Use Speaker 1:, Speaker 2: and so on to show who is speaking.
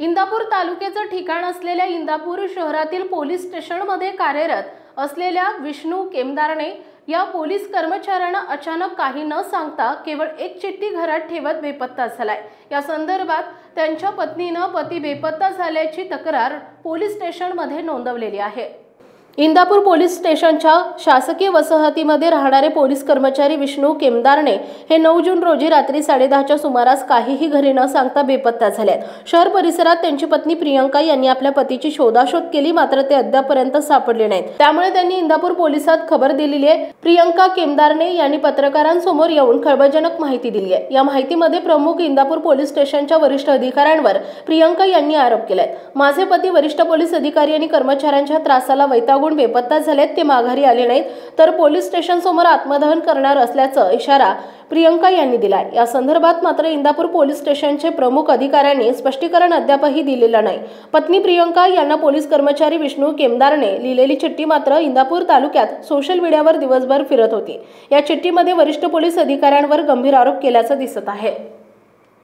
Speaker 1: इंदापूर तालुक्याचं ठिकाण असलेल्या इंदापूर शहरातील पोलीस स्टेशनमध्ये कार्यरत असलेल्या विष्णू केमदारने या पोलीस कर्मचाऱ्यांना अचानक काही न सांगता केवळ एक चिठ्ठी घरात ठेवत बेपत्ता झालाय। या संदर्भात त्यांच्या पत्नीने पती बेपत्ता झाल्याची तक्रार पोलीस स्टेशनमध्ये नोंदवलेली आहे। इंदापूर पोलीस स्टेशनच्या शासकीय वसाहतीमध्ये राहणारे पोलीस कर्मचारी विष्णू केमदारने हे 9 जून रोजी रात्री 10:30च्या सुमारास काहीही घरी न सांगता बेपत्ता झाले। शहर परिसरात त्यांची पत्नी प्रियंका यांनी आपल्या पतीची शोधाशोध केली, मात्र ते अद्यापपर्यंत सापडले नाहीत। त्यामुळे त्यांनी इंदापूर पोलिसात खबर दिलेली आहे। प्रियंका केमदारने यांनी पत्रकारांसमोर येऊन खळबळजनक माहिती दिली आहे। या माहितीमध्ये प्रमुख इंदापूर पोलीस स्टेशनच्या वरिष्ठ अधिकाऱ्यांवर प्रियंका यांनी आरोप केलाय। माझे पती वरिष्ठ पोलीस अधिकारी आणि कर्मचाऱ्यांच्या त्रासाला वैतागून बेपत्ता झालेत, ते माघारी आले नाहीत, तर पोलीस स्टेशन समोर आत्मदहन करणार असल्याचा इशारा प्रियंका यांनी दिलाय। या संदर्भात मात्र इंदापूर पोलीस स्टेशनचे प्रमुख अधिकाऱ्यांनी स्पष्टीकरण अद्यापही दिलेलं नाही। पत्नी प्रियंका यांना पोलीस कर्मचारी विष्णू केमदारने लिहिलेली चिठ्ठी मात्र इंदापूर तालुक्यात सोशल मीडियावर दिवसभर फिरत होती। या चिठ्ठीमध्ये वरिष्ठ पोलीस अधिकाऱ्यांवर गंभीर आरोप केल्याचं दिसत आहे।